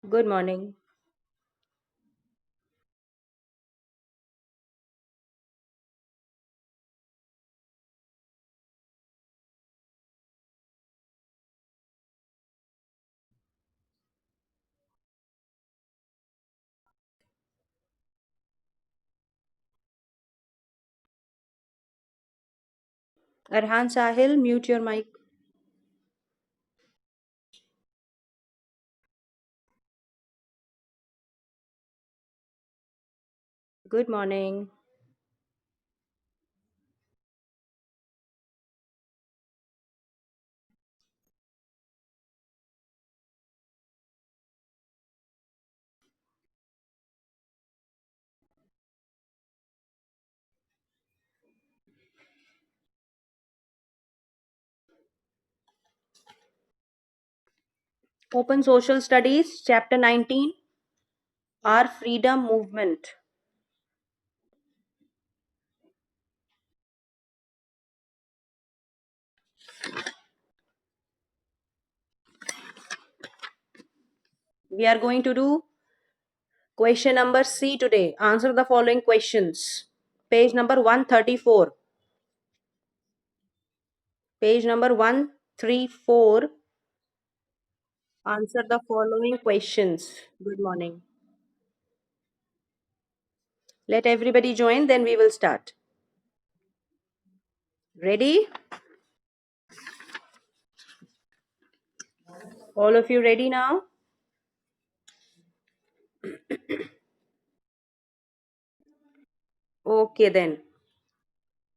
Good morning. Arhan Sahil, mute your mic. Good morning. Open Social Studies, Chapter 19, Our Freedom Movement. We are going to do question number C today. Answer the following questions. Page number 134. Page number 134. Answer the following questions. Good morning. Let everybody join, then we will start. Ready? All of you ready now? Okay, then.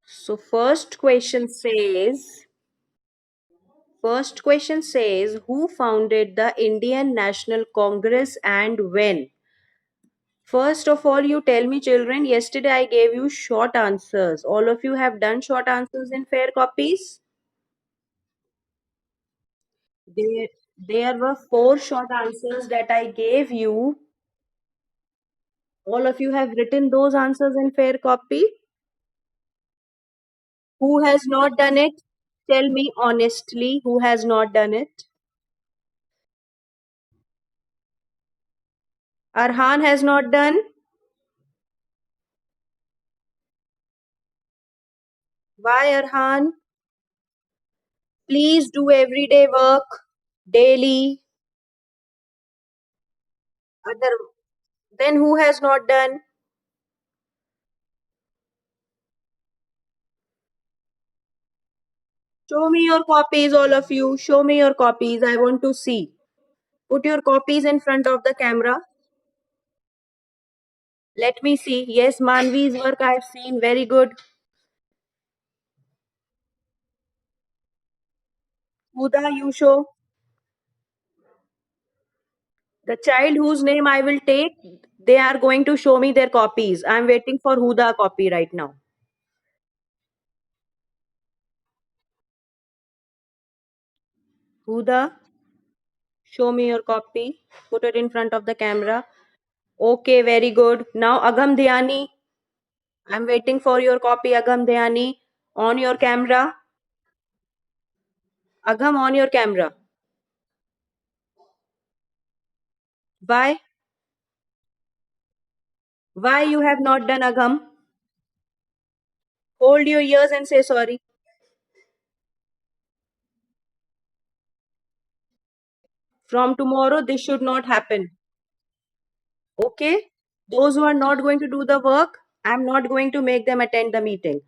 So, first question says, who founded the Indian National Congress and when? First of all, you tell me, children, yesterday I gave you short answers. All of you have done short answers in fair copies? There, there were four short answers that I gave you. All of you have written those answers in fair copy. Who has not done it? Tell me honestly, who has not done it? Arhan has not done. Why, Arhan? Please do everyday work daily. Other then who has not done? Show me your copies, all of you. Show me your copies. I want to see. Put your copies in front of the camera. Let me see. Yes, Manvi's work I have seen. Very good. Huda, you show. The child whose name I will take, they are going to show me their copies. I am waiting for Huda copy right now. Huda, show me your copy. Put it in front of the camera. Okay, very good. Now Agam Dhyani, I'm waiting for your copy, Agam Dhyani. On your camera. Agam, on your camera. Why? Why you have not done, Agam? Hold your ears and say sorry. From tomorrow, this should not happen. Okay? Those who are not going to do the work, I'm not going to make them attend the meeting.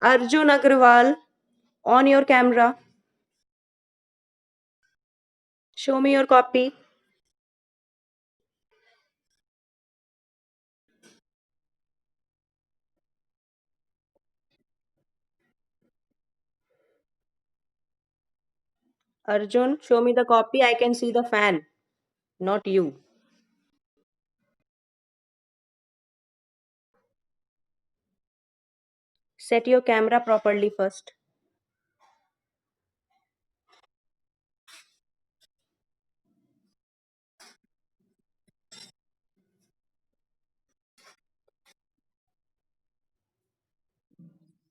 Arjun Agrawal, on your camera. Show me your copy. Arjun, show me the copy. I can see the fan, not you. Set your camera properly first.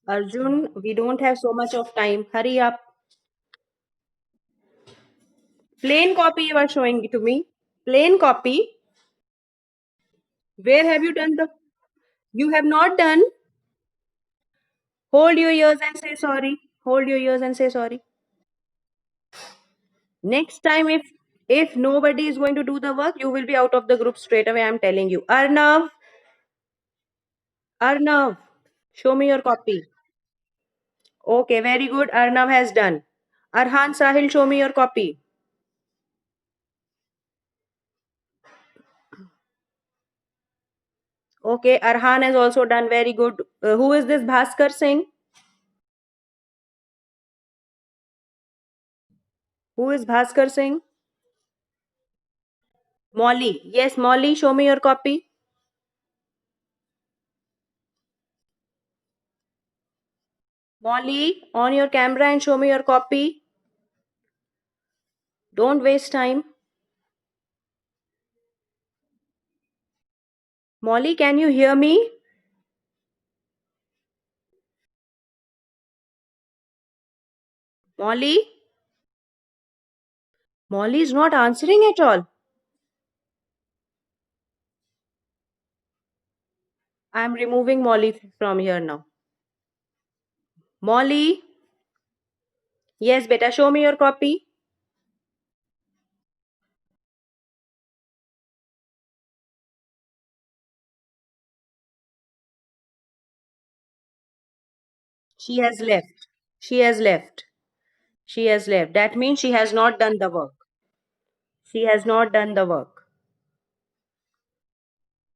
Arjun, we don't have so much of time. Hurry up. Plain copy you are showing to me. Plain copy. Where have you done the? You have not done. Hold your ears and say sorry. Hold your ears and say sorry. Next time, if nobody is going to do the work, you will be out of the group straight away. I'm telling you. Arnav, Arnav, show me your copy. Okay, very good. Arnav has done. Arhan Sahil, show me your copy. Okay, Arhan has also done very good. Who is this Bhaskar Singh? Who is Bhaskar Singh? Molly. Yes, Molly, show me your copy. Molly, on your camera and show me your copy. Don't waste time. Molly, can you hear me? Molly? Molly is not answering at all. I'm removing Molly from here now. Molly? Yes, beta, show me your copy. She has left. She has left. She has left. That means she has not done the work. She has not done the work.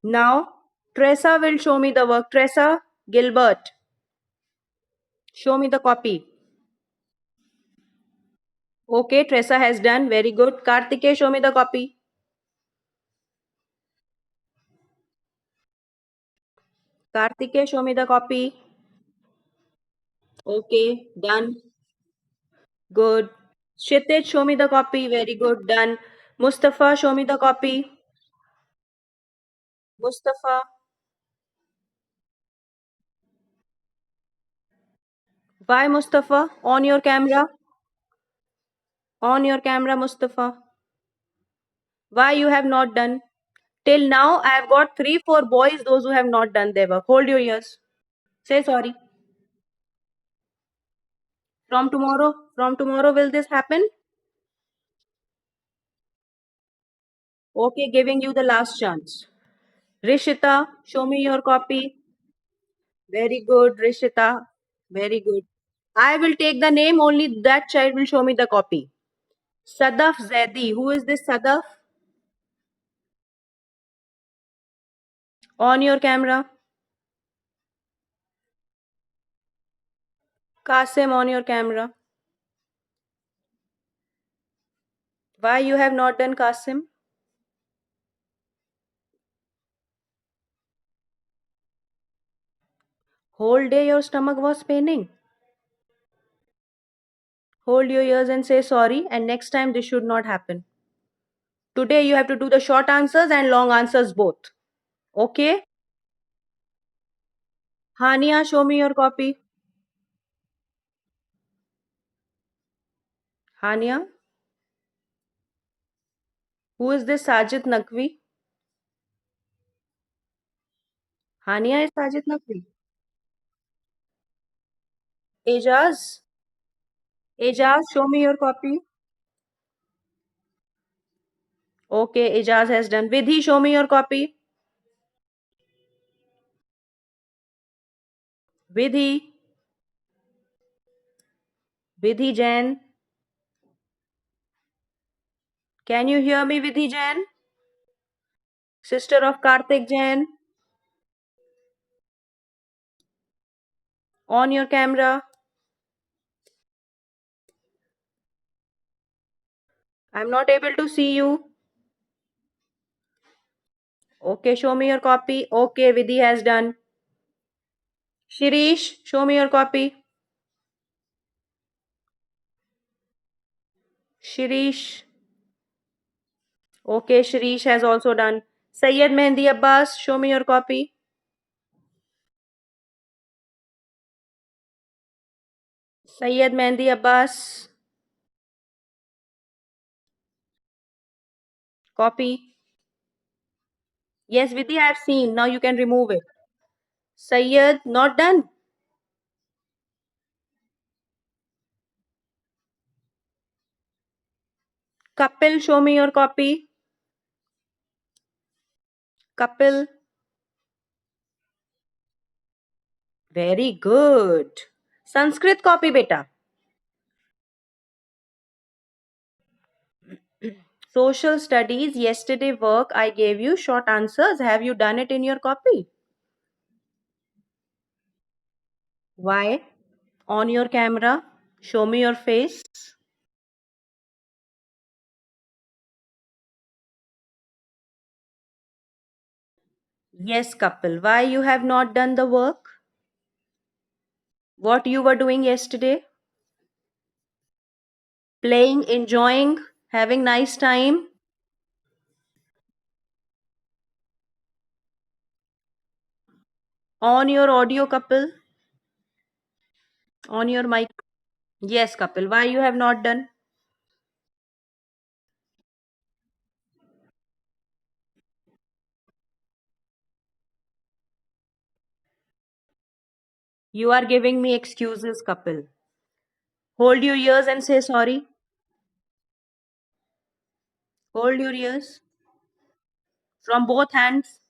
Now, Tressa will show me the work. Tressa Gilbert, show me the copy. Okay, Tressa has done. Very good. Kartike, show me the copy. Kartike, show me the copy. Okay, done. Good. Kshitij, show me the copy. Very good. Done. Mustafa, show me the copy. Mustafa. Why, Mustafa? On your camera. On your camera, Mustafa. Why you have not done? Till now, I have got three, four boys, those who have not done their work. Hold your ears. Say sorry. From tomorrow, will this happen? Okay, giving you the last chance. Rishita, show me your copy. Very good, Rishita. Very good. I will take the name, only that child will show me the copy. Sadaf Zaidi. Who is this Sadaf? On your camera. Kasim, on your camera. Why you have not done Kasim? Whole day your stomach was paining. Hold your ears and say sorry, and next time this should not happen. Today you have to do the short answers and long answers both. Okay? Hania, show me your copy. Hania, who is this Sajid Naqvi? Hania is Sajid Naqvi. Ejaz, Ejaz, show me your copy. Okay, Ejaz has done. Vidhi, show me your copy. Vidhi, Vidhi Jain. Can you hear me, Vidhi Jain? Sister of Karthik Jain. On your camera. I'm not able to see you. Okay, show me your copy. Okay, Vidhi has done. Shirish, show me your copy. Shirish. Okay, Shirish has also done. Sayyid Mehndi Abbas, show me your copy. Sayyid Mehndi Abbas. Copy. Yes, Vidhi, I have seen. Now you can remove it. Sayyid, not done. Kapil, show me your copy. Kapil. Very good. Sanskrit copy, beta. Social studies, yesterday work, I gave you short answers. Have you done it in your copy? Why? On your camera. Show me your face. Yes, Kapil. Why you have not done the work? What you were doing yesterday? Playing, enjoying, having nice time. On your audio, Kapil. On your mic. Yes, Kapil. Why you have not done? You are giving me excuses, Kapil. Hold your ears and say sorry. Hold your ears from both hands.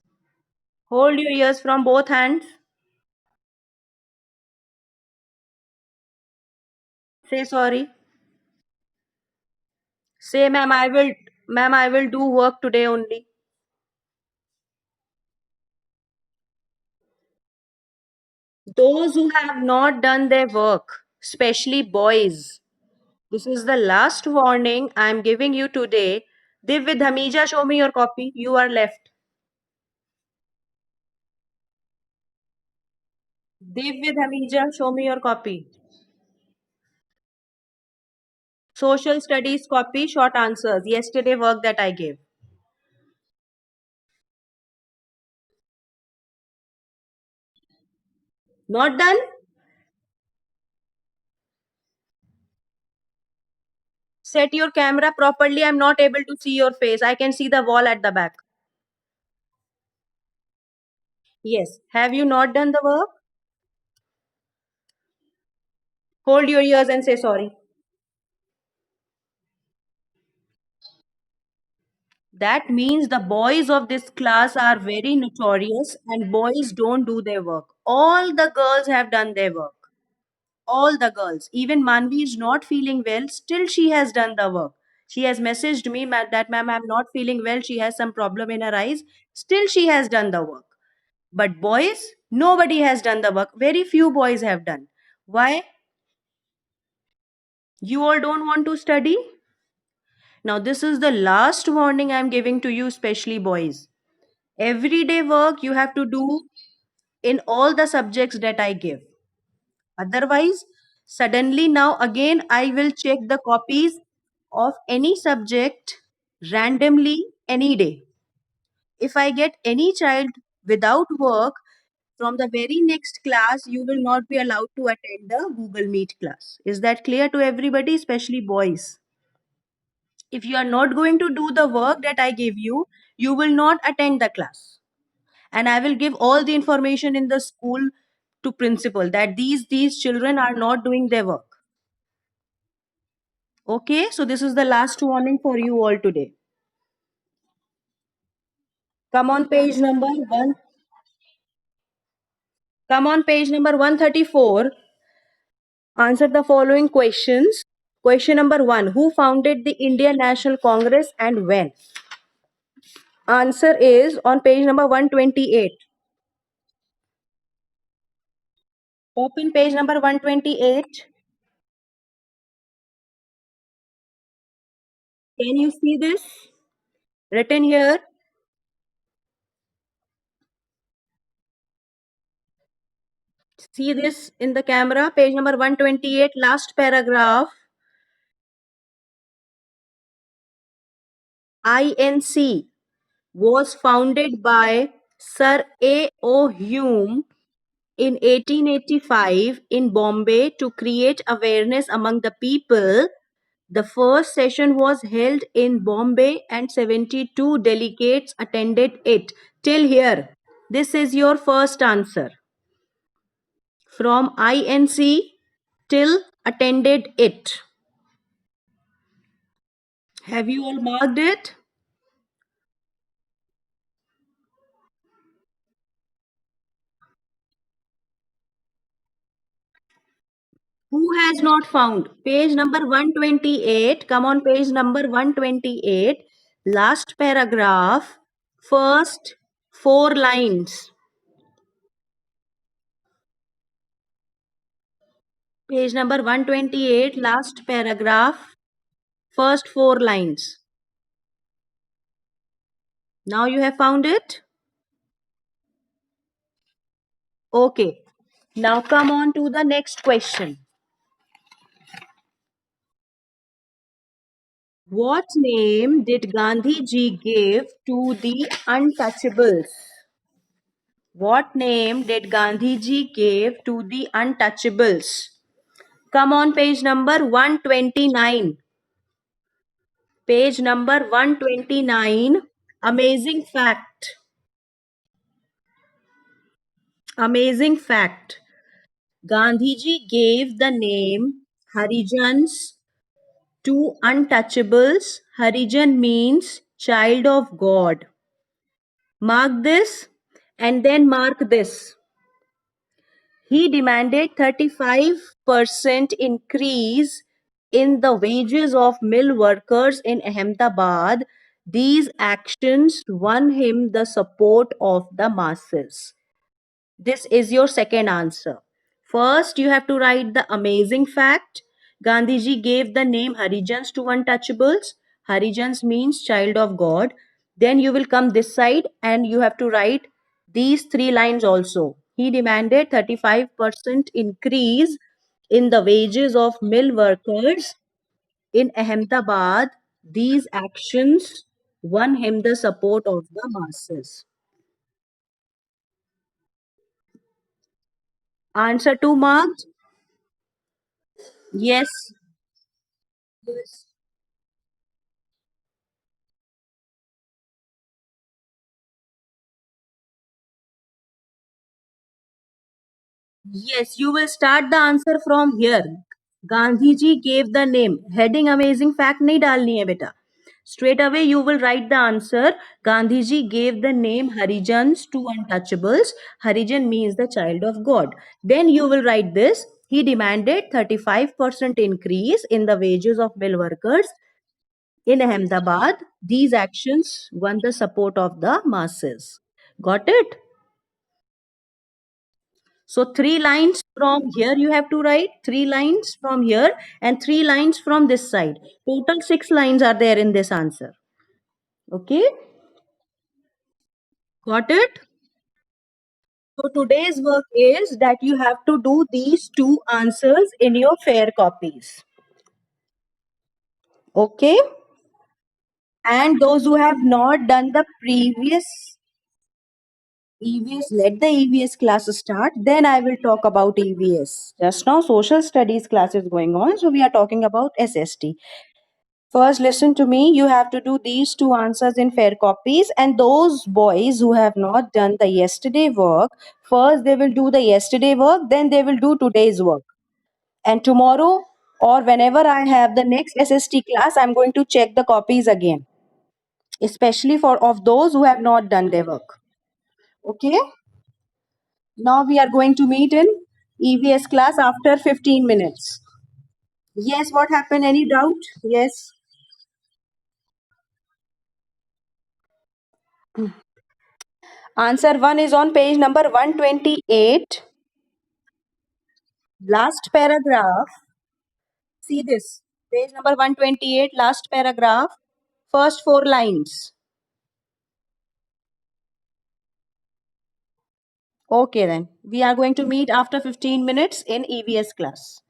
Hold your ears from both hands. Say sorry. Say, ma'am, I will do work today only. Those who have not done their work, especially boys, this is the last warning I am giving you today. Divya Dhamija, show me your copy. You are left. Divya Dhamija, show me your copy. Social studies copy, short answers. Yesterday work that I gave. Not done? Set your camera properly. I'm not able to see your face. I can see the wall at the back. Yes. Have you not done the work? Hold your ears and say sorry. That means the boys of this class are very notorious and boys don't do their work. All the girls have done their work. All the girls. Even Manvi is not feeling well, still she has done the work. She has messaged me that ma'am, I'm not feeling well. She has some problem in her eyes. Still she has done the work. But boys, nobody has done the work. Very few boys have done. Why? You all don't want to study? Now, this is the last warning I'm giving to you, especially boys. Everyday work you have to do in all the subjects that I give. Otherwise, suddenly now again I will check the copies of any subject randomly any day. If I get any child without work, from the very next class, you will not be allowed to attend the Google Meet class. Is that clear to everybody, especially boys? If you are not going to do the work that I give you will not attend the class. And I will give all the information in the school to principal that these children are not doing their work. Okay, so this is the last warning for you all today. Come on page number 1. Come on page number 134. Answer the following questions. Question number 1. Who founded the Indian National Congress and when? Answer is on page number 128. Open page number 128. Can you see this written here? See this in the camera, page number 128, last paragraph. INC was founded by Sir A.O. Hume in 1885 in Bombay to create awareness among the people The first session was held in Bombay and 72 delegates attended it. Till here, this is your first answer. From INC till attended it. Have you all marked it? Who has not found? Page number 128. Come on, page number 128. Last paragraph, first four lines. Page number 128, last paragraph, first four lines. Now you have found it? Okay. Now come on to the next question. What name did Gandhi ji give to the untouchables? What name did Gandhi ji give to the untouchables? Come on, page number 129. Page number 129. Amazing fact. Amazing fact. Gandhiji gave the name Harijans to untouchables. Harijan means child of God. Mark this and then mark this. He demanded 35% increase in the wages of mill workers in Ahmedabad. These actions won him the support of the masses. This is your second answer. First, you have to write the amazing fact. Gandhiji gave the name Harijans to untouchables. Harijans means child of God. Then you will come this side and you have to write these three lines also. He demanded 35% increase in the wages of mill workers in Ahmedabad. These actions won him the support of the masses. Answer 2 marked? Yes. Yes. Yes, you will start the answer from here. Gandhi ji gave the name. Heading amazing fact नहीं डालनी है बेटा. Straight away you will write the answer. Gandhi ji gave the name Harijans to untouchables. Harijan means the child of God. Then you will write this. He demanded 35% increase in the wages of mill workers in Ahmedabad. These actions won the support of the masses. Got it? So three lines from here you have to write, three lines from here and three lines from this side. Total six lines are there in this answer. Okay, got it? So today's work is that you have to do these two answers in your fair copies. Okay, and those who have not done the previous EVS, let the EVS class start. Then I will talk about EVS. Just now, social studies class is going on, so we are talking about SST. First, listen to me. You have to do these two answers in fair copies. And those boys who have not done the yesterday work, first they will do the yesterday work, then they will do today's work. And tomorrow or whenever I have the next SST class, I'm going to check the copies again, especially for of those who have not done their work. Okay? Now we are going to meet in EVS class after 15 minutes. Yes, what happened? Any doubt? Yes. Answer 1 is on page number 128. Last paragraph. See this. Page number 128, last paragraph. First four lines. Okay, then. We are going to meet after 15 minutes in EVS class.